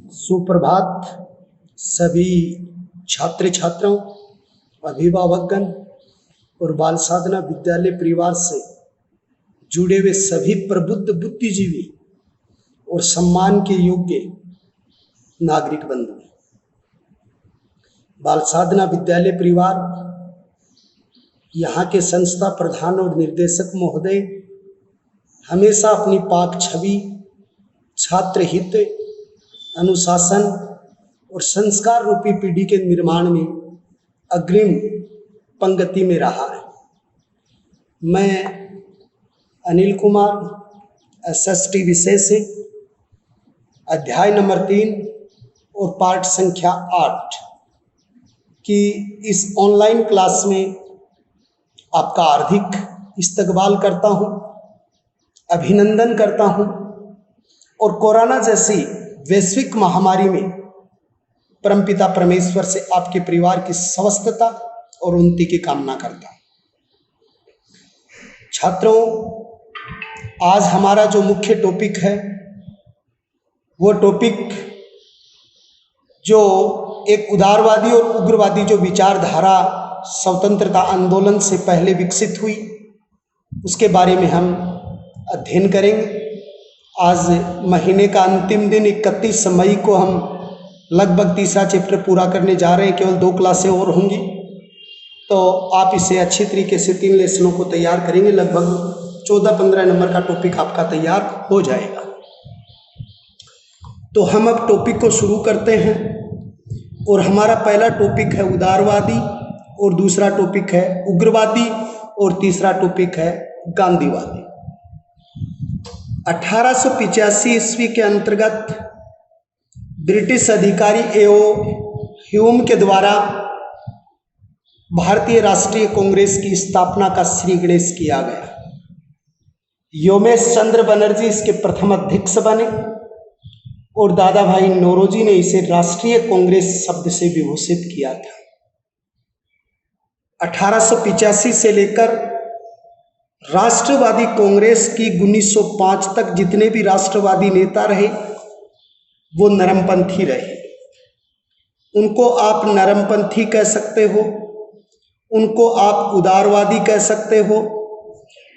सुप्रभात सभी छात्र छात्राओं, अभिभावकगण और बाल साधना विद्यालय परिवार से जुड़े हुए सभी प्रबुद्ध बुद्धिजीवी और सम्मान के योग्य नागरिक बंधु। बाल साधना विद्यालय परिवार यहाँ के संस्था प्रधान और निर्देशक महोदय हमेशा अपनी पाक छवि, छात्र हित, अनुशासन और संस्कार रूपी पीढ़ी के निर्माण में अग्रिम पंक्ति में रहा है। मैं अनिल कुमार एसएसटी विषय से अध्याय नंबर 3 और पाठ संख्या 8 की इस ऑनलाइन क्लास में आपका हार्दिक इस्तकबाल करता हूँ, अभिनंदन करता हूँ और कोरोना जैसी वैश्विक महामारी में परमपिता परमेश्वर से आपके परिवार की स्वस्थता और उन्नति की कामना करता हूँ। छात्रों, आज हमारा जो मुख्य टॉपिक है वो टॉपिक जो एक उदारवादी और उग्रवादी जो विचारधारा स्वतंत्रता आंदोलन से पहले विकसित हुई उसके बारे में हम अध्ययन करेंगे। आज महीने का अंतिम दिन 31 मई को हम लगभग तीसरा चैप्टर पूरा करने जा रहे हैं। केवल 2 क्लासें और होंगी, तो आप इसे अच्छी तरीके से 3 लेसनों को तैयार करेंगे। लगभग 14-15 नंबर का टॉपिक आपका तैयार हो जाएगा। तो हम अब टॉपिक को शुरू करते हैं और हमारा पहला टॉपिक है उदारवादी और दूसरा टॉपिक है उग्रवादी और तीसरा टॉपिक है गांधीवादी। 1885 ईस्वी के अंतर्गत ब्रिटिश अधिकारी एओ ह्यूम के द्वारा भारतीय राष्ट्रीय कांग्रेस की स्थापना का श्री गणेश किया गया। योमेश चंद्र बनर्जी इसके प्रथम अध्यक्ष बने और दादा भाई नौरोजी ने इसे राष्ट्रीय कांग्रेस शब्द से विभूषित किया था। 1885 से लेकर राष्ट्रवादी कांग्रेस की 1905 तक जितने भी राष्ट्रवादी नेता रहे वो नरमपंथी रहे। उनको आप नरमपंथी कह सकते हो, उनको आप उदारवादी कह सकते हो,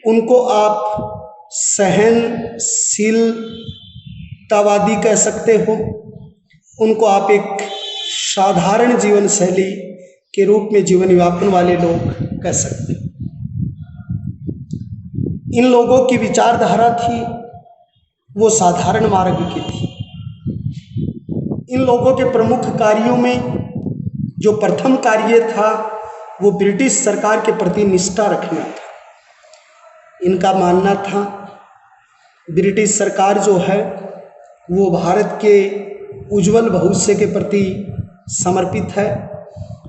उनको आप सहनशीलतावादी कह सकते हो, उनको आप एक साधारण जीवन शैली के रूप में जीवन यापन वाले लोग कह सकते हो। इन लोगों की विचारधारा थी वो साधारण मार्ग की थी। इन लोगों के प्रमुख कार्यों में जो प्रथम कार्य था वो ब्रिटिश सरकार के प्रति निष्ठा रखना था। इनका मानना था ब्रिटिश सरकार जो है वो भारत के उज्जवल भविष्य के प्रति समर्पित है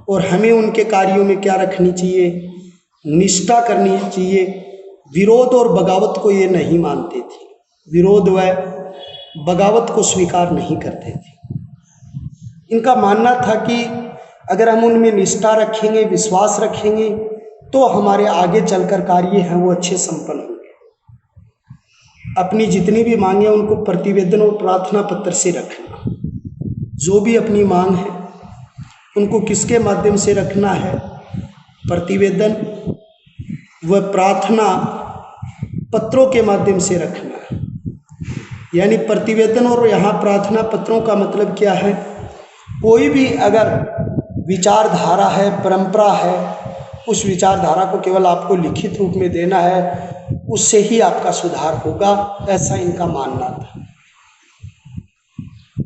और हमें उनके कार्यों में क्या रखनी चाहिए, निष्ठा करनी चाहिए। विरोध और बगावत को ये नहीं मानते थे, विरोध व बगावत को स्वीकार नहीं करते थे। इनका मानना था कि अगर हम उनमें निष्ठा रखेंगे, विश्वास रखेंगे तो हमारे आगे चलकर कार्य हैं वो अच्छे संपन्न होंगे। अपनी जितनी भी मांगे उनको प्रतिवेदन और प्रार्थना पत्र से रखना। जो भी अपनी मांग है उनको किसके माध्यम से रखना है, प्रतिवेदन व प्रार्थना पत्रों के माध्यम से रखना है। यानी प्रतिवेदन और यहाँ प्रार्थना पत्रों का मतलब क्या है, कोई भी अगर विचारधारा है, परंपरा है, उस विचारधारा को केवल आपको लिखित रूप में देना है, उससे ही आपका सुधार होगा, ऐसा इनका मानना था।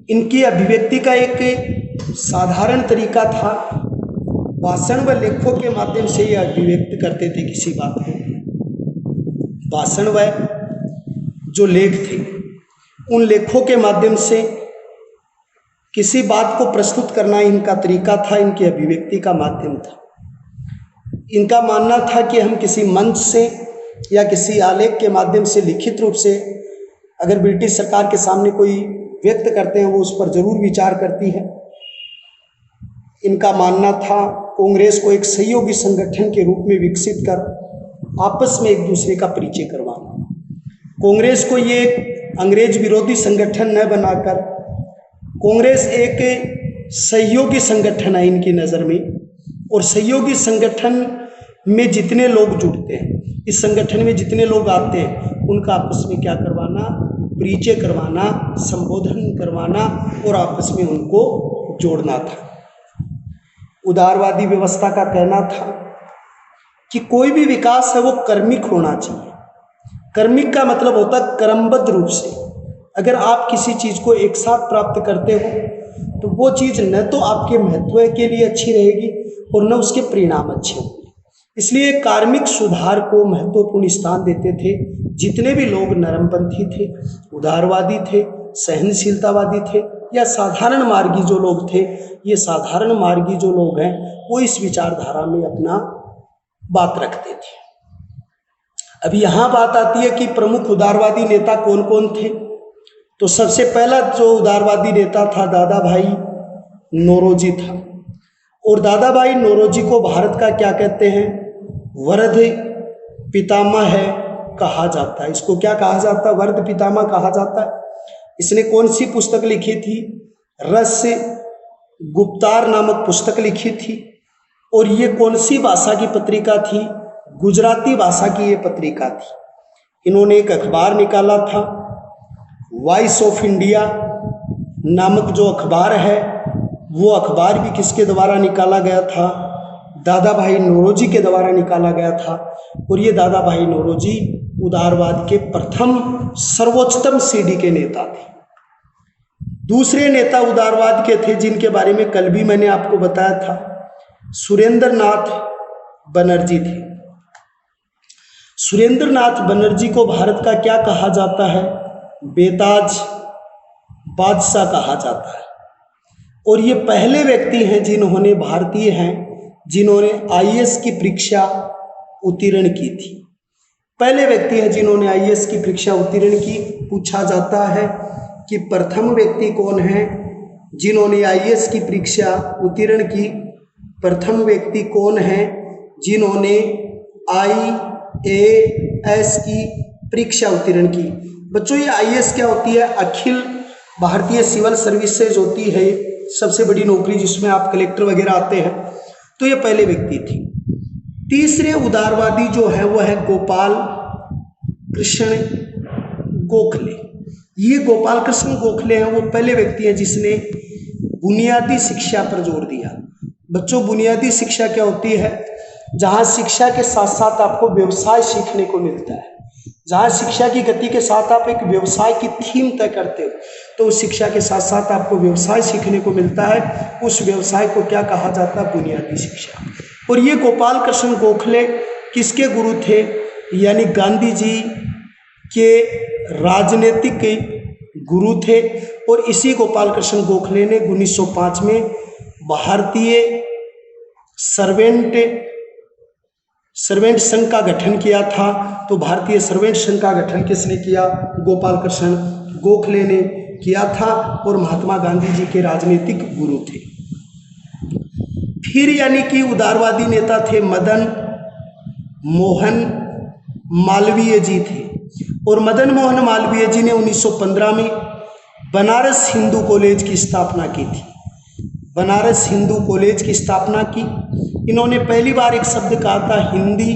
इनकी अभिव्यक्ति का एक साधारण तरीका था, भाषण व लेखों के माध्यम से ये अभिव्यक्त करते थे किसी बात को। भाषण व जो लेख थे उन लेखों के माध्यम से किसी बात को प्रस्तुत करना इनका तरीका था, इनकी अभिव्यक्ति का माध्यम था। इनका मानना था कि हम किसी मंच से या किसी आलेख के माध्यम से लिखित रूप से अगर ब्रिटिश सरकार के सामने कोई व्यक्त करते हैं वो उस पर जरूर विचार करती है। इनका मानना था कांग्रेस को एक सहयोगी संगठन के रूप में विकसित कर आपस में एक दूसरे का परिचय करवाना। कांग्रेस को ये अंग्रेज विरोधी संगठन न बनाकर कांग्रेस एक सहयोगी संगठन है इनकी नज़र में, और सहयोगी संगठन में जितने लोग जुड़ते हैं, इस संगठन में जितने लोग आते हैं, उनका आपस में क्या करवाना, परिचय करवाना, संबोधन करवाना और आपस में उनको जोड़ना था। उदारवादी व्यवस्था का कहना था कि कोई भी विकास है वो कर्मिक होना चाहिए। कर्मिक का मतलब होता है क्रमबद्ध रूप से। अगर आप किसी चीज़ को एक साथ प्राप्त करते हो तो वो चीज़ न तो आपके महत्व के लिए अच्छी रहेगी और न उसके परिणाम अच्छे होंगे। इसलिए कार्मिक सुधार को महत्वपूर्ण स्थान देते थे। जितने भी लोग नरमपंथी थे, उदारवादी थे, सहनशीलतावादी थे या साधारण मार्गी जो लोग थे, ये साधारण मार्गी जो लोग हैं वो इस विचारधारा में अपना बात रखते थे। अब यहाँ बात आती है कि प्रमुख उदारवादी नेता कौन कौन थे। तो सबसे पहला जो उदारवादी नेता था दादा भाई नौरोजी था, और दादा भाई नौरोजी को भारत का क्या कहते हैं, वर्ध पितामह है कहा जाता है। इसको क्या कहा जाता है, वर्ध पितामह कहा जाता है। इसने कौन सी पुस्तक लिखी थी, रस गुप्तार नामक पुस्तक लिखी थी, और ये कौन सी भाषा की पत्रिका थी, गुजराती भाषा की ये पत्रिका थी। इन्होंने एक अखबार निकाला था, वॉइस ऑफ इंडिया नामक जो अखबार है, वो अखबार भी किसके द्वारा निकाला गया था, दादा भाई नौरोजी के द्वारा निकाला गया था। और ये दादा भाई नौरोजी उदारवाद के प्रथम सर्वोच्चतम सीढ़ी के नेता थे। दूसरे नेता उदारवाद के थे जिनके बारे में कल भी मैंने आपको बताया था, सुरेंद्र नाथ बनर्जी थे। सुरेंद्र नाथ बनर्जी को भारत का क्या कहा जाता है, बेताज बादशाह कहा जाता है। और ये पहले व्यक्ति हैं जिन्होंने, भारतीय हैं जिन्होंने आईएएस की परीक्षा उत्तीर्ण की थी। पहले व्यक्ति हैं जिन्होंने आईएएस की परीक्षा उत्तीर्ण की। पूछा जाता है कि प्रथम व्यक्ति कौन है जिन्होंने आईएएस की परीक्षा उत्तीर्ण की। प्रथम व्यक्ति कौन है जिन्होंने आईएएस की परीक्षा उत्तीर्ण की। बच्चों ये आईएएस क्या होती है, अखिल भारतीय सिविल सर्विसेज होती है, सबसे बड़ी नौकरी जिसमें आप कलेक्टर वगैरह आते हैं। तो ये पहले व्यक्ति थी। तीसरे उदारवादी जो है वो है गोपाल कृष्ण गोखले। ये गोपाल कृष्ण गोखले हैं, वो पहले व्यक्ति हैं जिसने बुनियादी शिक्षा पर जोर दिया। बच्चों बुनियादी शिक्षा क्या होती है, जहाँ शिक्षा के साथ साथ आपको व्यवसाय सीखने को मिलता है। जहाँ शिक्षा की गति के साथ आप एक व्यवसाय की थीम तय करते हो, तो उस शिक्षा के साथ साथ आपको व्यवसाय सीखने को मिलता है। उस व्यवसाय को क्या कहा जाता है, बुनियादी शिक्षा। और ये गोपाल कृष्ण गोखले किसके गुरु थे, यानी गांधी जी के राजनीतिक गुरु थे। और इसी गोपाल कृष्ण गोखले ने 1905 में भारतीय सर्वेंट संघ का गठन किया था। तो भारतीय सर्वेंट संघ का गठन किसने किया, गोपाल कृष्ण गोखले ने किया था, और महात्मा गांधी जी के राजनीतिक गुरु थे। फिर यानी कि उदारवादी नेता थे मदन मोहन मालवीय जी थे। और मदन मोहन मालवीय जी ने 1915 में बनारस हिंदू कॉलेज की स्थापना की थी। बनारस हिंदू कॉलेज की स्थापना की। इन्होंने पहली बार एक शब्द कहा था, हिंदी,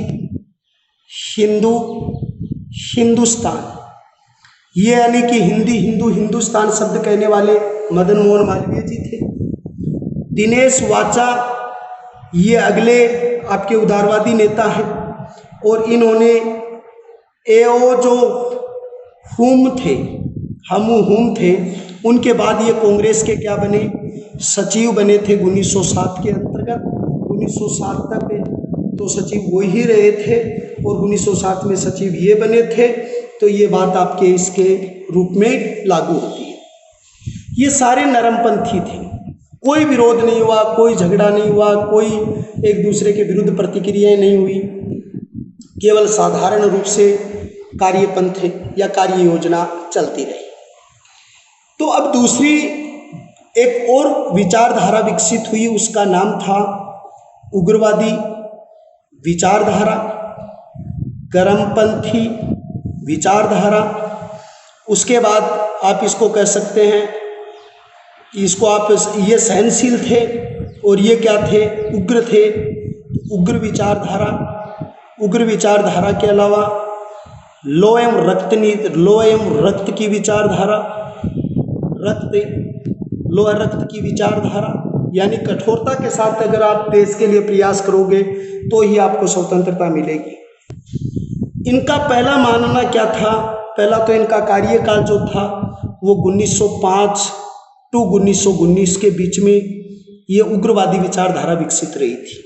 हिंदू, हिंदुस्तान। ये यानी कि हिंदी, हिंदू, हिंदुस्तान शब्द कहने वाले मदन मोहन मालवीय जी थे। दिनेश वाचा ये अगले आपके उदारवादी नेता हैं। और इन्होंने एओ जो हुम थे, हुम थे, उनके बाद ये कांग्रेस के क्या बने, सचिव बने थे 1907 के अंतर्गत। 1907 तक तो सचिव वो ही रहे थे, और 1907 में सचिव ये बने थे। तो ये बात आपके इसके रूप में लागू होती है। ये सारे नरमपंथी थे, कोई विरोध नहीं हुआ, कोई झगड़ा नहीं हुआ, कोई एक दूसरे के विरुद्ध प्रतिक्रियाएं नहीं हुई, केवल साधारण रूप से कार्यपंथ या कार्य योजना चलती रही। तो अब दूसरी एक और विचारधारा विकसित हुई, उसका नाम था उग्रवादी विचारधारा, गर्मपंथी विचारधारा। उसके बाद आप इसको कह सकते हैं इसको आप, ये सहनशील थे और ये क्या थे, उग्र थे। उग्र विचारधारा के अलावा लो एवं रक्त की विचारधारा, रक्त की विचारधारा, यानी कठोरता के साथ अगर आप देश के लिए प्रयास करोगे तो ही आपको स्वतंत्रता मिलेगी। इनका पहला मानना क्या था, पहला तो इनका कार्यकाल जो था वो 1905 टू 1919 के बीच में ये उग्रवादी विचारधारा विकसित रही थी।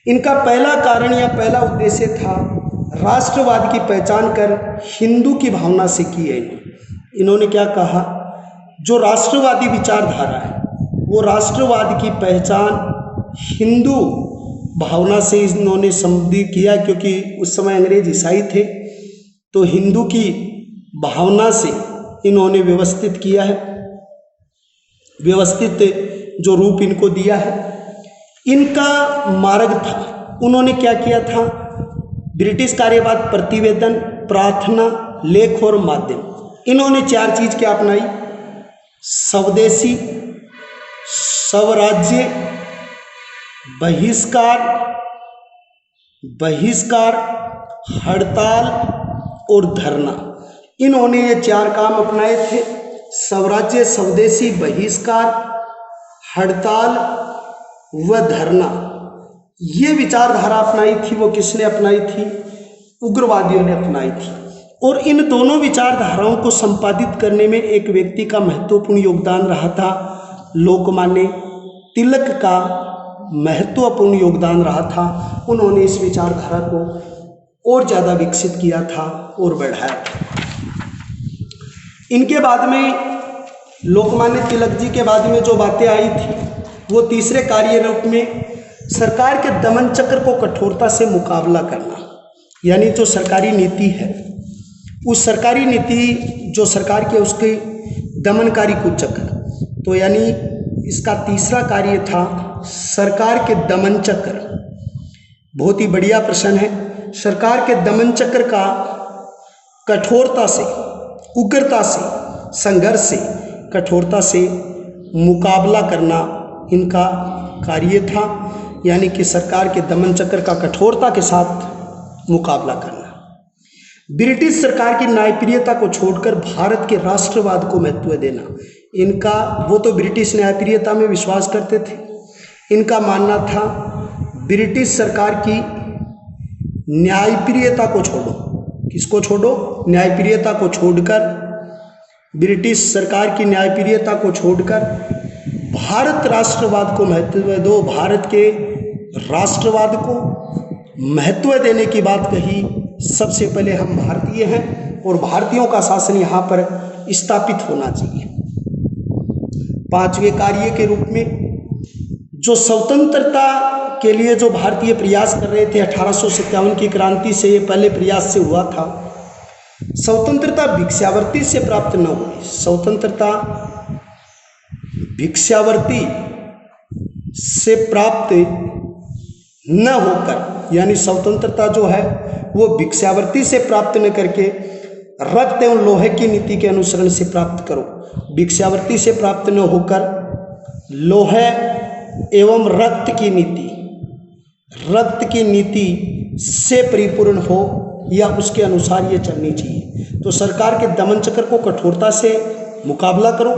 इनका पहला कारण या पहला उद्देश्य था राष्ट्रवाद की पहचान कर हिंदू की भावना से की है। इन्होंने क्या कहा, जो राष्ट्रवादी विचारधारा है वो राष्ट्रवाद की पहचान हिंदू भावना से इन्होंने संबोधित किया, क्योंकि उस समय अंग्रेज ईसाई थे, तो हिंदू की भावना से इन्होंने व्यवस्थित किया है, व्यवस्थित जो रूप इनको दिया है। इनका मार्ग था, उन्होंने क्या किया था, ब्रिटिश कार्यवाद, प्रतिवेदन, प्रार्थना, लेख और माध्यम, इन्होंने 4 चीज क्या अपनाई, स्वदेशी, स्वराज्य, बहिष्कार, हड़ताल और धरना। इन्होंने ये 4 काम अपनाए थे, स्वराज्य, स्वदेशी, बहिष्कार, हड़ताल व धरना। ये विचारधारा अपनाई थी, वो किसने अपनाई थी, उग्रवादियों ने अपनाई थी। और इन दोनों विचारधाराओं को संपादित करने में एक व्यक्ति का महत्वपूर्ण योगदान रहा था, लोकमान्य तिलक का महत्वपूर्ण योगदान रहा था। उन्होंने इस विचारधारा को और ज़्यादा विकसित किया था और बढ़ाया था। इनके बाद में, लोकमान्य तिलक जी के बाद में जो बातें आई थी वो तीसरे कार्य रूप में सरकार के दमन चक्र को कठोरता से मुकाबला करना, यानी जो सरकारी नीति है, उस सरकारी नीति जो सरकार के उसके दमनकारी कुचक्र, तो यानी इसका तीसरा कार्य था सरकार के दमन चक्र। बहुत ही बढ़िया प्रश्न है। सरकार के दमन चक्र का कठोरता से, उग्रता से, संघर्ष से, कठोरता से मुकाबला करना इनका कार्य था, यानी कि सरकार के दमन चक्र का कठोरता के साथ मुकाबला करना। ब्रिटिश सरकार की न्यायप्रियता को छोड़कर भारत के राष्ट्रवाद को महत्व देना इनका, वो तो ब्रिटिश न्यायप्रियता में विश्वास करते थे। इनका मानना था ब्रिटिश सरकार की न्यायप्रियता को छोड़ो, किसको छोड़ो, न्यायप्रियता को छोड़कर, ब्रिटिश सरकार की न्यायप्रियता को छोड़कर भारत राष्ट्रवाद को महत्व दो, भारत के राष्ट्रवाद को महत्व देने की बात कही। सबसे पहले हम भारतीय हैं और भारतीयों का शासन यहाँ पर स्थापित होना चाहिए। 5वें कार्य के रूप में जो स्वतंत्रता के लिए जो भारतीय प्रयास कर रहे थे, 1857 की क्रांति से ये पहले प्रयास से हुआ था। स्वतंत्रता भिक्षावृत्ति से प्राप्त न हुई, स्वतंत्रता भिक्षावृत्ति से प्राप्त न होकर, यानी स्वतंत्रता जो है वो भिक्षावृत्ति से प्राप्त न करके रक्त एवं लोहे की नीति के अनुसरण से प्राप्त करो। भिक्षावृत्ति से प्राप्त न होकर लोहे एवं रक्त की नीति से परिपूर्ण हो या उसके अनुसार ये चलनी चाहिए। तो सरकार के दमन चक्र को कठोरता से मुकाबला करो।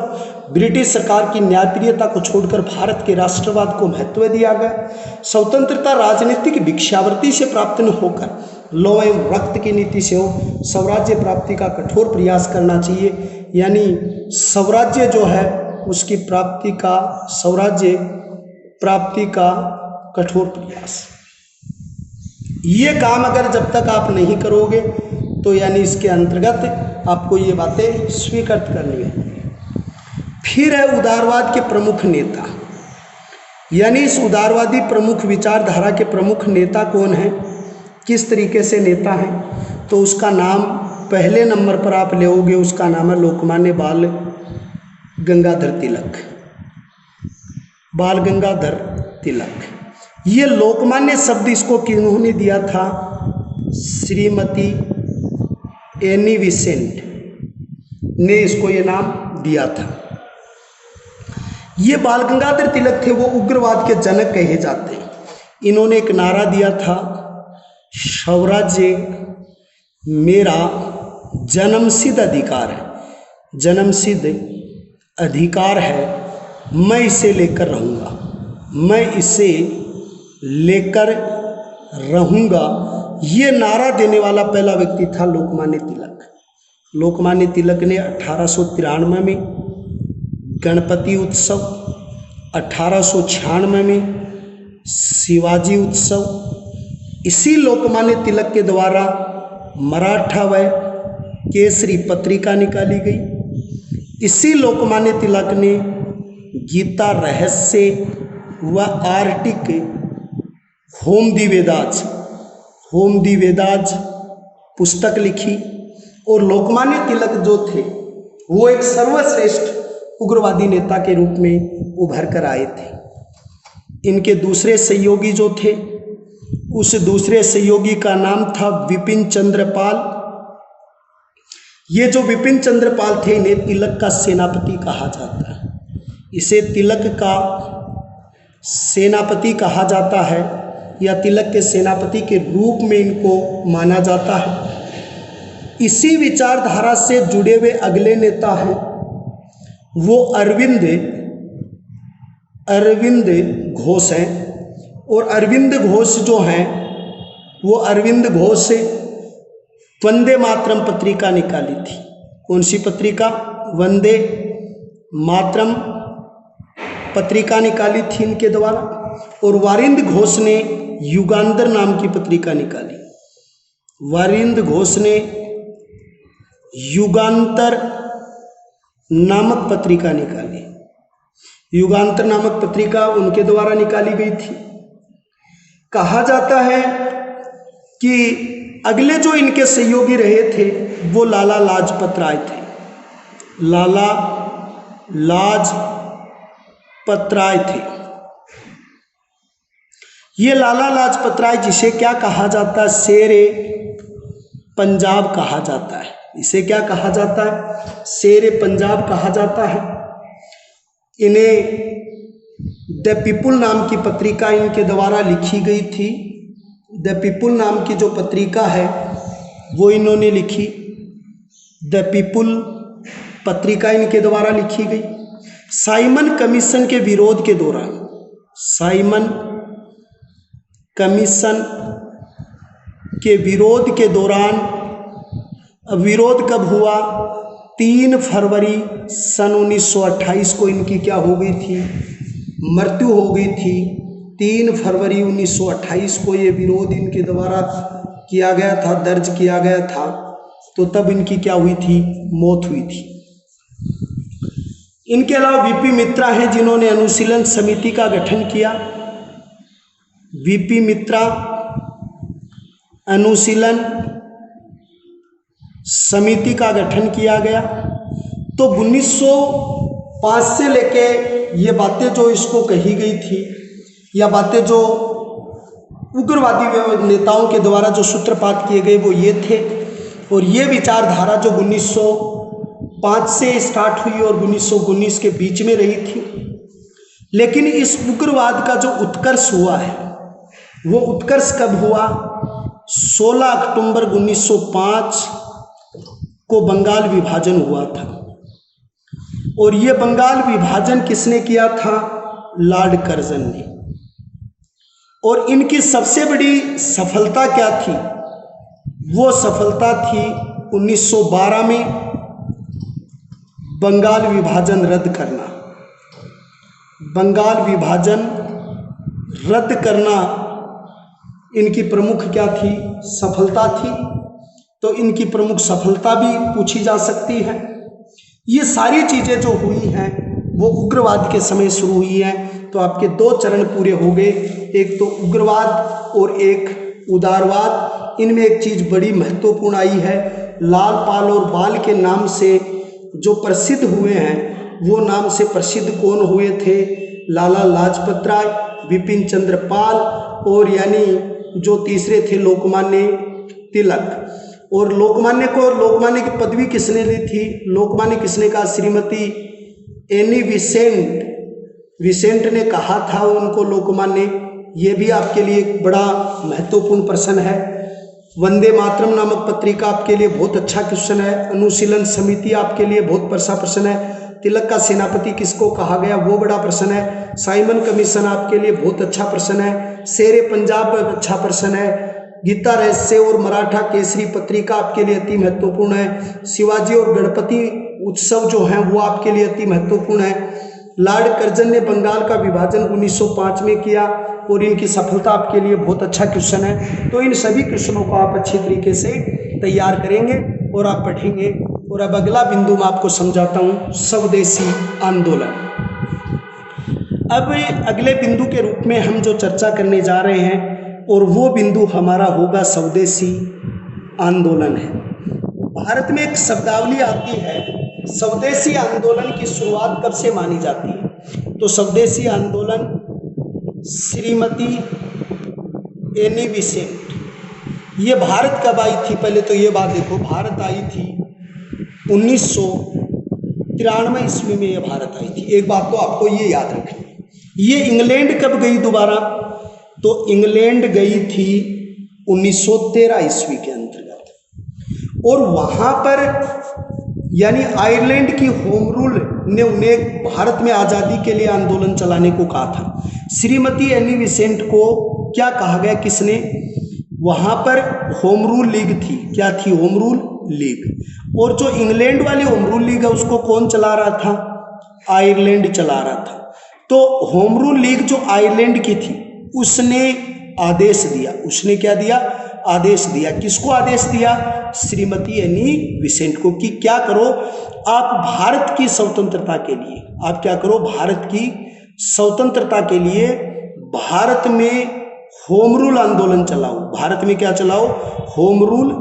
ब्रिटिश सरकार की न्यायप्रियता को छोड़कर भारत के राष्ट्रवाद को महत्व दिया गया। स्वतंत्रता राजनीतिक भिक्षावृत्ति से प्राप्त न होकर लौ एवं रक्त की नीति से हो। स्वराज्य प्राप्ति का कठोर प्रयास करना चाहिए, यानी स्वराज्य जो है उसकी प्राप्ति का, स्वराज्य प्राप्ति का कठोर प्रयास। ये काम अगर जब तक आप नहीं करोगे तो यानी इसके अंतर्गत आपको ये बातें स्वीकृत करनी है। फिर है उदारवाद के प्रमुख नेता, यानी इस उदारवादी प्रमुख विचारधारा के प्रमुख नेता कौन है, किस तरीके से नेता हैं, तो उसका नाम पहले नंबर पर आप लेओगे, उसका नाम है लोकमान्य बाल गंगाधर तिलक। बाल गंगाधर तिलक, ये लोकमान्य शब्द इसको किन्होंने दिया था, श्रीमती एनी बेसेंट ने इसको ये नाम दिया था। ये बाल गंगाधर तिलक थे, वो उग्रवाद के जनक कहे जाते हैं। इन्होंने एक नारा दिया था, स्वराज्य मेरा जन्मसिद्ध अधिकार है, जन्मसिद्ध अधिकार है, मैं इसे लेकर रहूँगा, मैं इसे लेकर रहूँगा। ये नारा देने वाला पहला व्यक्ति था लोकमान्य तिलक। लोकमान्य तिलक ने 1893 में गणपति उत्सव, 1896 में शिवाजी उत्सव, इसी लोकमान्य तिलक के द्वारा मराठा व केसरी पत्रिका निकाली गई। इसी लोकमान्य तिलक ने गीता रहस्य व आर्टिक होम दी वेदाज पुस्तक लिखी। और लोकमान्य तिलक जो थे वो एक सर्वश्रेष्ठ उग्रवादी नेता के रूप में उभर कर आए थे। इनके दूसरे सहयोगी जो थे, उस दूसरे सहयोगी का नाम था विपिन चंद्र पाल। ये जो विपिन चंद्र पाल थे, इन्हें तिलक का सेनापति कहा जाता है। इसे तिलक का सेनापति कहा जाता है या तिलक के सेनापति के रूप में इनको माना जाता है। इसी विचारधारा से जुड़े हुए अगले नेता हैं वो अरविंद घोष हैं। और अरविंद घोष जो हैं वो अरविंद घोष वंदे मातरम पत्रिका निकाली थी। कौन सी पत्रिका? वंदे मातरम पत्रिका निकाली थी इनके द्वारा। और वारिंद घोष ने युगांतर नाम की पत्रिका निकाली। वारिंद घोष ने युगांतर नामक पत्रिका निकाली। युगांतर नामक पत्रिका उनके द्वारा निकाली गई थी। कहा जाता है कि अगले जो इनके सहयोगी रहे थे वो लाला लाजपत राय थे। लाला लाजपत राय थे। ये लाला लाजपत राय, जिसे क्या कहा जाता है? शेरे पंजाब कहा जाता है। इसे क्या कहा जाता है? शेरे पंजाब कहा जाता है। इन्हें द पीपुल नाम की पत्रिका इनके द्वारा लिखी गई थी। द पीपुल नाम की जो पत्रिका है वो इन्होंने लिखी। द पीपुल पत्रिका इनके द्वारा लिखी गई। साइमन कमीशन के विरोध के दौरान, साइमन कमीशन के विरोध के दौरान, विरोध कब हुआ? 3 फरवरी सन 1928 को इनकी क्या हो गई थी? मृत्यु हो गई थी। 3 फरवरी 1928 को ये विरोध इनके द्वारा किया गया था, दर्ज किया गया था। तो तब इनकी क्या हुई थी? मौत हुई थी। इनके अलावा वीपी मित्रा हैं, जिन्होंने अनुशीलन समिति का गठन किया। वीपी मित्रा अनुशीलन समिति का गठन किया गया। तो 1905 से लेके ये बातें जो इसको कही गई थी, या बातें जो उग्रवादी नेताओं के द्वारा जो सूत्रपात किए गए वो ये थे। और ये विचारधारा जो 1905 से स्टार्ट हुई और 1919 के बीच में रही थी। लेकिन इस उग्रवाद का जो उत्कर्ष हुआ है वो उत्कर्ष कब हुआ? 16 अक्टूबर 1905 को बंगाल विभाजन हुआ था। और ये बंगाल विभाजन किसने किया था? लॉर्ड कर्जन ने। और इनकी सबसे बड़ी सफलता क्या थी? वो सफलता थी 1912 में बंगाल विभाजन रद्द करना। बंगाल विभाजन रद्द करना इनकी प्रमुख क्या थी? सफलता थी। तो इनकी प्रमुख सफलता भी पूछी जा सकती है। ये सारी चीज़ें जो हुई हैं वो उग्रवाद के समय शुरू हुई हैं। तो आपके 2 चरण पूरे हो गए, एक तो उग्रवाद और एक उदारवाद। इनमें एक चीज़ बड़ी महत्वपूर्ण आई है, लाल पाल और बाल के नाम से जो प्रसिद्ध हुए हैं वो नाम से प्रसिद्ध कौन हुए थे? लाला लाजपत राय, विपिन चंद्र पाल और यानी जो तीसरे थे लोकमान्य तिलक। और लोकमान्य की पदवी किसने दी थी? लोकमान्य किसने कहा? श्रीमती एनी विसेंट ने कहा था उनको लोकमान्य, ये भी आपके लिए एक बड़ा महत्वपूर्ण प्रश्न है। वंदे मातरम नामक पत्रिका आपके लिए बहुत अच्छा क्वेश्चन है। अनुशीलन समिति आपके लिए बहुत अच्छा प्रश्न है। तिलक का सेनापति किसको कहा गया, वो बड़ा प्रश्न है। साइमन कमीशन आपके लिए बहुत अच्छा प्रश्न है। शेरे पंजाब अच्छा प्रश्न है। गीता रहस्य और मराठा केसरी पत्रिका आपके लिए अति महत्वपूर्ण है। शिवाजी और गणपति उत्सव जो हैं वो आपके लिए अति महत्वपूर्ण है। लॉर्ड कर्जन ने बंगाल का विभाजन 1905 में किया और इनकी सफलता आपके लिए बहुत अच्छा क्वेश्चन है। तो इन सभी क्वेश्चनों को आप अच्छी तरीके से तैयार करेंगे और आप पढ़ेंगे। और अब अगला बिंदु मैं आपको समझाता हूँ, स्वदेशी आंदोलन। अब अगले बिंदु के रूप में हम जो चर्चा करने जा रहे हैं और वो बिंदु हमारा होगा स्वदेशी आंदोलन है। भारत में एक शब्दावली आती है, स्वदेशी आंदोलन की शुरुआत कब से मानी जाती है। तो स्वदेशी आंदोलन श्रीमती एनी बेसेंट, ये भारत कब आई थी, पहले तो ये बात देखो, भारत आई थी 1993 ईस्वी में ये भारत आई थी। एक बात तो आपको ये याद रखनी है। ये इंग्लैंड कब गई दोबारा, तो इंग्लैंड गई थी 1913 ईस्वी के अंतर्गत। और वहाँ पर यानी आयरलैंड की होम रूल ने उन्हें भारत में आज़ादी के लिए आंदोलन चलाने को कहा था। श्रीमती एनी बेसेंट को क्या कहा गया, किसने, वहाँ पर होम रूल लीग थी। क्या थी, होम रूल लीग। और जो इंग्लैंड वाली होम रूल लीग है उसको कौन चला रहा था, आयरलैंड चला रहा था। तो होम रूल लीग जो आयरलैंड की थी उसने आदेश दिया, उसने क्या दिया, आदेश दिया। किसको आदेश दिया, श्रीमती एनी बेसेंट को, कि क्या करो आप भारत की स्वतंत्रता के लिए, आप क्या करो भारत की स्वतंत्रता के लिए भारत में होम रूल आंदोलन चलाओ। भारत में क्या चलाओ, होम रूल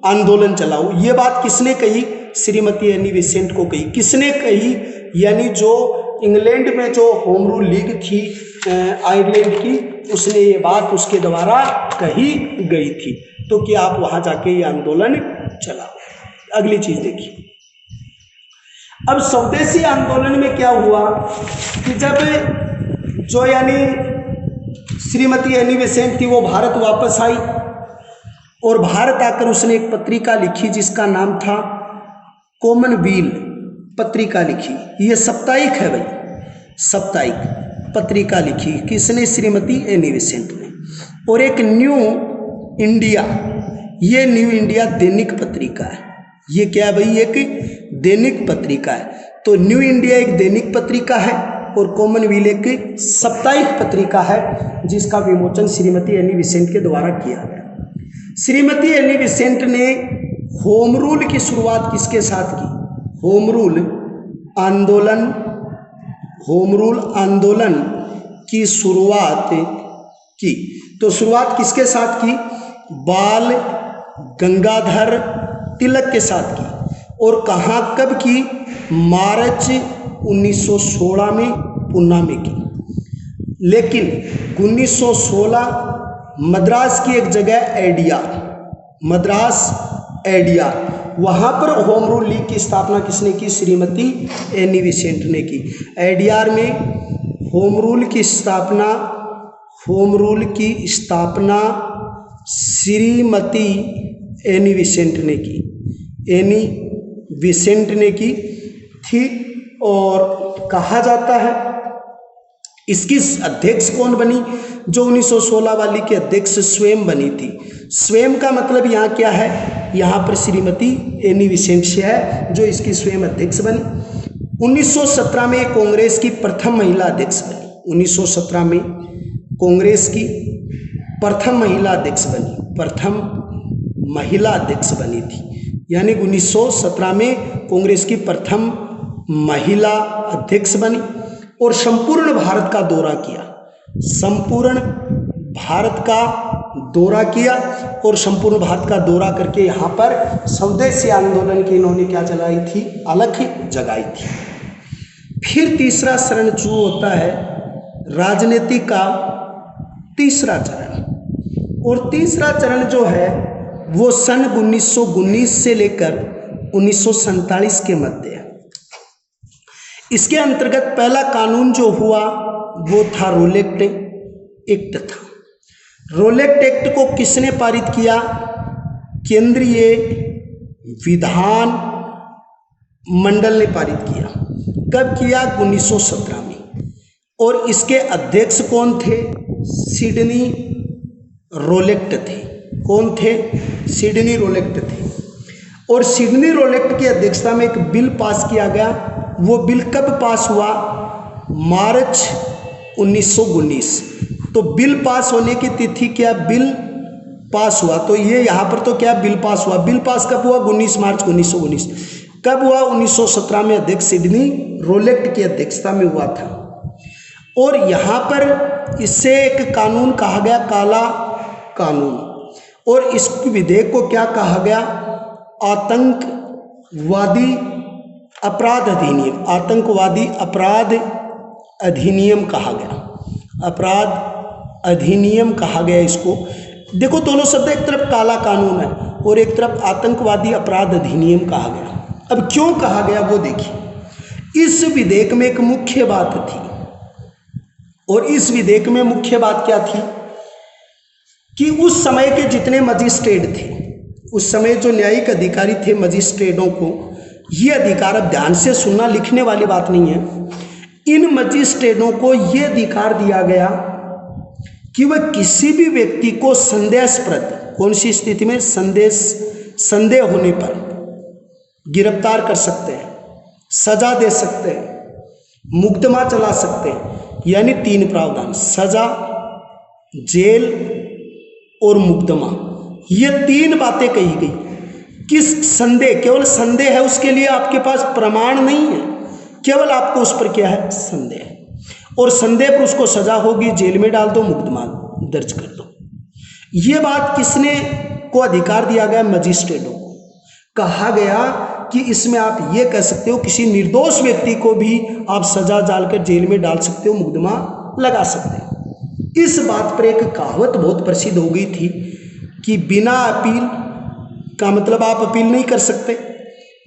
आंदोलन चलाओ। ये बात किसने कही, श्रीमती एनी बेसेंट को कही। किसने कही, यानी जो इंग्लैंड में जो होम रूल लीग थी आयरलैंड की, उसने ये बात उसके द्वारा कही गई थी। तो कि आप वहां जाके ये आंदोलन चलाओ। अगली चीज देखिए, अब स्वदेशी आंदोलन में क्या हुआ कि जब जो यानी श्रीमती एनी बेसेंट थी वो भारत वापस आई और भारत आकर उसने एक पत्रिका लिखी जिसका नाम था कॉमनवेल्थ पत्रिका लिखी। ये साप्ताहिक है भाई, साप्ताहिक पत्रिका लिखी किसने, श्रीमती एनी बेसेंट ने। और एक न्यू इंडिया, ये न्यू इंडिया दैनिक पत्रिका है। ये क्या है भाई, एक दैनिक पत्रिका है। तो न्यू इंडिया एक दैनिक पत्रिका है और कॉमनवेल्थ एक साप्ताहिक पत्रिका है जिसका विमोचन श्रीमती एनी बेसेंट के द्वारा किया गया। श्रीमती एनी बेसेंट ने होम रूल की शुरुआत किसके साथ की, होम रूल आंदोलन की शुरुआत की। तो शुरुआत किसके साथ की, बाल गंगाधर तिलक के साथ की। और कहाँ कब की, मार्च 1916 में पूना में की। लेकिन 1916 मद्रास की एक जगह मद्रास एडियार, वहाँ पर होम रूल लीग की स्थापना किसने की, श्रीमती एनी बेसेंट ने की। एडियार में होम रूल की स्थापना श्रीमती एनी बेसेंट ने की थी। और कहा जाता है इसकी अध्यक्ष कौन बनी, जो 1916 वाली की अध्यक्ष स्वयं बनी थी। स्वयं का मतलब यहाँ क्या है, यहाँ पर श्रीमती एनी बेसेंट से है जो इसकी स्वयं अध्यक्ष बनी। 1917 में कांग्रेस की प्रथम महिला अध्यक्ष बनी। 1917 में कांग्रेस की प्रथम महिला अध्यक्ष बनी थी। यानी 1917 में कांग्रेस की प्रथम महिला अध्यक्ष बनी और संपूर्ण भारत का दौरा किया। और संपूर्ण भारत का दौरा करके यहाँ पर स्वदेशी आंदोलन की इन्होंने क्या जलाई थी, अलख जगाई थी। फिर तीसरा चरण जो होता है राजनीति का तीसरा चरण, और तीसरा चरण जो है वो सन 1919 से लेकर 1947 के मध्य है। इसके अंतर्गत पहला कानून जो हुआ वो था रोलेक्ट एक्ट था। रोलेक्ट एक्ट को किसने पारित किया? केंद्रीय विधान मंडल ने पारित किया। कब किया? 1917 में। और इसके अध्यक्ष कौन थे? सिडनी रोलेक्ट थे। कौन थे? सिडनी रोलेक्ट थे। और सिडनी रोलेक्ट की अध्यक्षता में एक बिल पास किया गया। वो बिल कब पास हुआ? मार्च 1919। तो बिल पास होने की तिथि क्या? बिल पास हुआ तो ये यहाँ पर तो क्या बिल पास हुआ? बिल पास कब हुआ? 19 मार्च 1919। कब हुआ? 1917 में अध्यक्ष सिडनी रोलेक्ट की अध्यक्षता में हुआ था। और यहाँ पर इससे एक कानून कहा गया काला कानून। और इस विधेयक को क्या कहा गया? आतंकवादी अपराध अधिनियम। आतंकवादी अपराध अधिनियम कहा गया। अपराध अधिनियम कहा गया इसको। देखो दोनों शब्द, एक तरफ काला कानून है और एक तरफ आतंकवादी अपराध अधिनियम कहा गया। अब क्यों कहा गया वो देखिए। इस विधेयक में एक मुख्य बात थी। और इस विधेयक में मुख्य बात क्या थी कि उस समय के जितने मजिस्ट्रेट थे, उस समय जो न्यायिक अधिकारी थे, मजिस्ट्रेटों को ये अधिकार, अब ध्यान से सुनना, लिखने वाली बात नहीं है, इन मजिस्ट्रेटों को ये अधिकार दिया गया कि वह किसी भी व्यक्ति को संदेहास्पद, कौन सी स्थिति में? संदेह होने पर गिरफ्तार कर सकते हैं, सजा दे सकते हैं, मुकदमा चला सकते हैं। यानी 3 प्रावधान, सजा, जेल और मुकदमा। ये 3 बातें कही गई। किस संदेह? केवल संदेह है, उसके लिए आपके पास प्रमाण नहीं है, केवल आपको उस पर क्या है? संदेह। और संदेह पर उसको सजा होगी, जेल में डाल दो, मुकदमा दर्ज कर दो। ये बात किसने को अधिकार दिया गया? मजिस्ट्रेटों को। कहा गया कि इसमें आप ये कह सकते हो किसी निर्दोष व्यक्ति को भी आप सजा डालकर जेल में डाल सकते हो, मुकदमा लगा सकते हो। इस बात पर एक कहावत बहुत प्रसिद्ध हो गई थी कि बिना अपील का मतलब आप अपील नहीं कर सकते,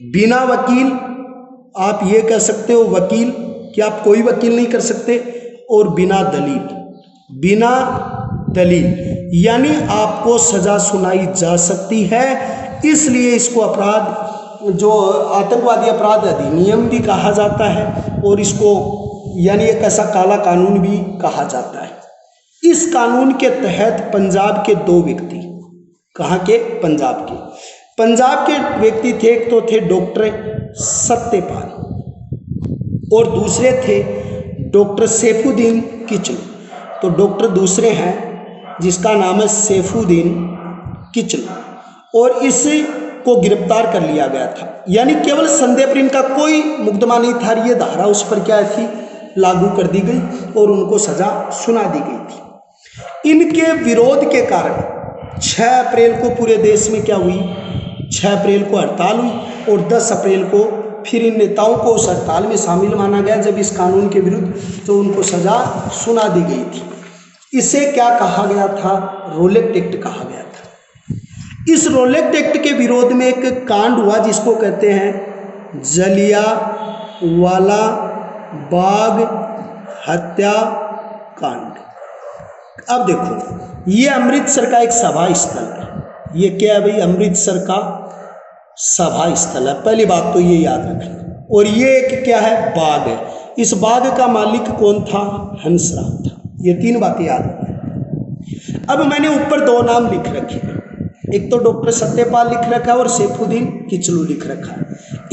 बिना वकील आप ये कह सकते हो वकील कि आप कोई वकील नहीं कर सकते, और बिना दलील यानी आपको सजा सुनाई जा सकती है। इसलिए इसको अपराध, जो आतंकवादी अपराध अधिनियम भी कहा जाता है, और इसको यानी एक ऐसा काला कानून भी कहा जाता है। इस कानून के तहत पंजाब के 2 व्यक्ति, कहाँ के? पंजाब के व्यक्ति थे। एक तो थे डॉक्टर सत्यपाल और दूसरे थे डॉक्टर सैफुद्दीन किचलू। तो डॉक्टर दूसरे हैं जिसका नाम है सैफुद्दीन किचलू, और इसे को गिरफ्तार कर लिया गया था। यानी केवल संदेह पर इनका कोई मुकदमा नहीं था, ये धारा उस पर क्या थी? लागू कर दी गई और उनको सजा सुना दी गई थी। इनके विरोध के कारण 6 अप्रैल को पूरे देश में क्या हुई? 6 अप्रैल को हड़ताल हुई, और 10 अप्रैल को फिर इन नेताओं को उस हड़ताल में शामिल माना गया जब इस कानून के विरुद्ध तो उनको सजा सुना दी गई थी। इसे क्या कहा गया था? रोलेक्ट एक्ट कहा गया था। इस रोलेक्ट एक्ट के विरोध में एक कांड हुआ जिसको कहते हैं जलियांवाला बाग हत्याकांड। अब देखो, ये अमृतसर का एक सभा स्थल है। ये क्या है भाई? अमृतसर का सभा स्थल है। पहली बात तो ये याद रखना। और ये एक क्या है? बाग है। इस बाग का मालिक कौन था? हंसराज था। ये 3 बातें याद रखना। अब मैंने ऊपर 2 नाम लिख रखे हैं, एक तो डॉक्टर सत्यपाल लिख रखा है और सैफुद्दीन किचलू लिख रखा है।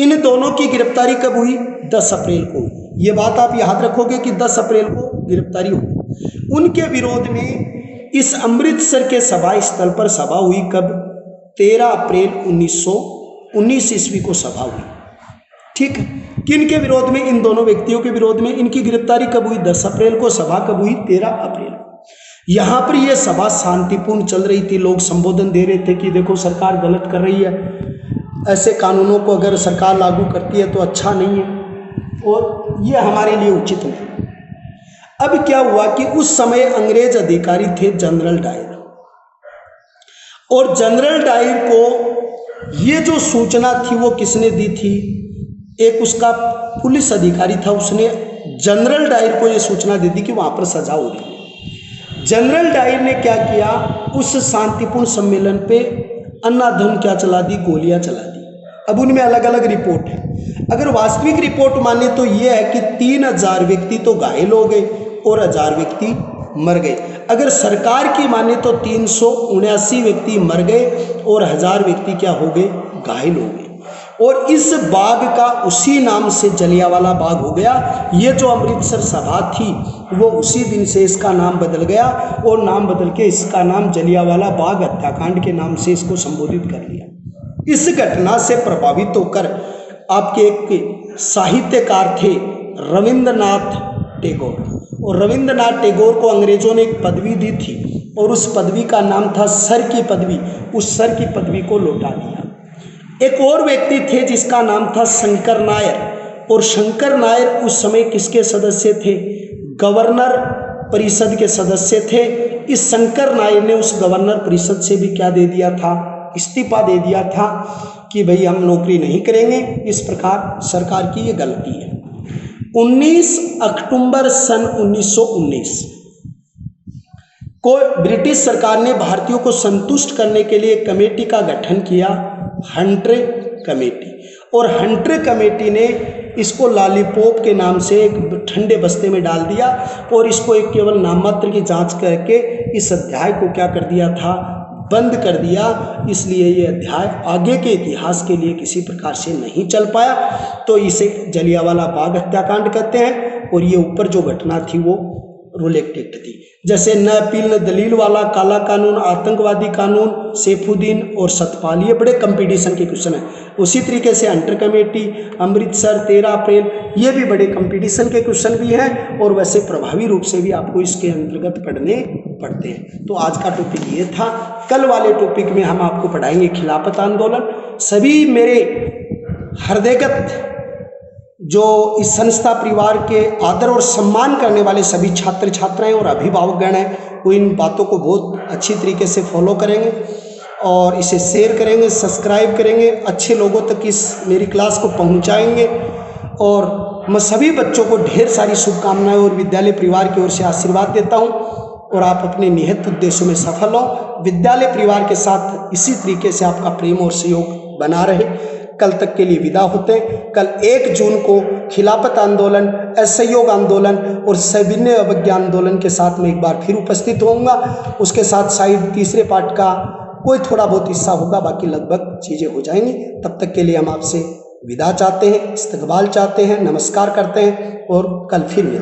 इन दोनों की गिरफ्तारी कब हुई? 10 अप्रैल को। ये बात आप याद रखोगे कि 10 अप्रैल को गिरफ्तारी हुई। उनके विरोध में इस अमृतसर के सभा स्थल पर सभा हुई। कब? 13 अप्रैल 1919 ईस्वी को सभा हुई। ठीक, किन के विरोध में? इन दोनों व्यक्तियों के विरोध में। इनकी गिरफ्तारी कब हुई? 10 अप्रैल को। सभा कब हुई? 13 अप्रैल। यहाँ पर यह सभा शांतिपूर्ण चल रही थी। लोग संबोधन दे रहे थे कि देखो सरकार गलत कर रही है, ऐसे कानूनों को अगर सरकार लागू करती है तो अच्छा नहीं है, और ये हमारे लिए उचित नहीं। अब क्या हुआ कि उस समय अंग्रेज अधिकारी थे जनरल डायर, और जनरल डायर को ये जो सूचना थी वो किसने दी थी? एक उसका पुलिस अधिकारी था, उसने जनरल डायर को ये सूचना दे दी कि वहाँ पर सजा हो रही है। जनरल डायर ने क्या किया, उस शांतिपूर्ण सम्मेलन पे अन्नाधुन क्या चला दी, गोलियां चला दी। अब उनमें अलग अलग रिपोर्ट है। अगर वास्तविक रिपोर्ट माने तो ये है कि 3000 व्यक्ति तो घायल हो गए और 1000 व्यक्ति मर गए। अगर सरकार की माने तो 379 व्यक्ति मर गए और 1000 व्यक्ति क्या हो गए, घायल हो गए। और इस बाग का उसी नाम से जलियांवाला बाग हो गया। ये जो अमृतसर सभा थी वो उसी दिन से इसका नाम बदल गया और नाम बदल के इसका नाम जलियांवाला बाग हत्याकांड के नाम से इसको संबोधित कर लिया। इस घटना से प्रभावित होकर आपके एक साहित्यकार थे रविंद्रनाथ टैगोर, और रविंद्रनाथ टैगोर को अंग्रेजों ने एक पदवी दी थी और उस पदवी का नाम था सर की पदवी। उस सर की पदवी को लौटा दिया। एक और व्यक्ति थे जिसका नाम था शंकर नायर, और शंकर नायर उस समय किसके सदस्य थे, गवर्नर परिषद के सदस्य थे। इस शंकर नायर ने उस गवर्नर परिषद से भी क्या दे दिया था, इस्तीफा दे दिया था कि भाई हम नौकरी नहीं करेंगे। इस प्रकार सरकार की ये गलती है। 19 अक्टूबर सन 1919 को ब्रिटिश सरकार ने भारतीयों को संतुष्ट करने के लिए कमेटी का गठन किया, हंटर कमेटी। और हंटर कमेटी ने इसको लॉलीपॉप के नाम से एक ठंडे बस्ते में डाल दिया और इसको एक केवल नाममात्र की जांच करके इस अध्याय को क्या कर दिया था, बंद कर दिया। इसलिए ये अध्याय आगे के इतिहास के लिए किसी प्रकार से नहीं चल पाया। तो इसे जलियांवाला बाग हत्याकांड कहते हैं। और ये ऊपर जो घटना थी वो रूल एक्ट थी। जैसे न अपील न दलील वाला, काला कानून, आतंकवादी कानून, सैफुद्दीन और सतपाल, ये बड़े कंपटीशन के क्वेश्चन हैं। उसी तरीके से हंटर कमेटी, अमृतसर, 13 अप्रैल, ये भी बड़े कंपटीशन के क्वेश्चन भी हैं और वैसे प्रभावी रूप से भी आपको इसके अंतर्गत पढ़ने पड़ते हैं। तो आज का टॉपिक ये था। कल वाले टॉपिक में हम आपको पढ़ाएंगे खिलाफत आंदोलन। सभी मेरे हृदयगत जो इस संस्था परिवार के आदर और सम्मान करने वाले सभी छात्र छात्राएं और अभिभावकगण हैं, वो इन बातों को बहुत अच्छी तरीके से फॉलो करेंगे और इसे शेयर करेंगे, सब्सक्राइब करेंगे, अच्छे लोगों तक इस मेरी क्लास को पहुंचाएंगे। और मैं सभी बच्चों को ढेर सारी शुभकामनाएं और विद्यालय परिवार की ओर से आशीर्वाद देता हूं और आप अपने निहित उद्देश्यों में सफल हो। विद्यालय परिवार के साथ इसी तरीके से आपका प्रेम और सहयोग बना रहे। कल तक के लिए विदा होते हैं। कल 1 जून को खिलाफत आंदोलन, असहयोग आंदोलन और सविनय अवज्ञा आंदोलन के साथ में एक बार फिर उपस्थित होऊंगा। उसके साथ साइड तीसरे पार्ट का कोई थोड़ा बहुत हिस्सा होगा, बाकी लगभग चीज़ें हो जाएंगी। तब तक के लिए हम आपसे विदा चाहते हैं, इस्तकबाल चाहते हैं, नमस्कार करते हैं और कल फिर मिलते हैं।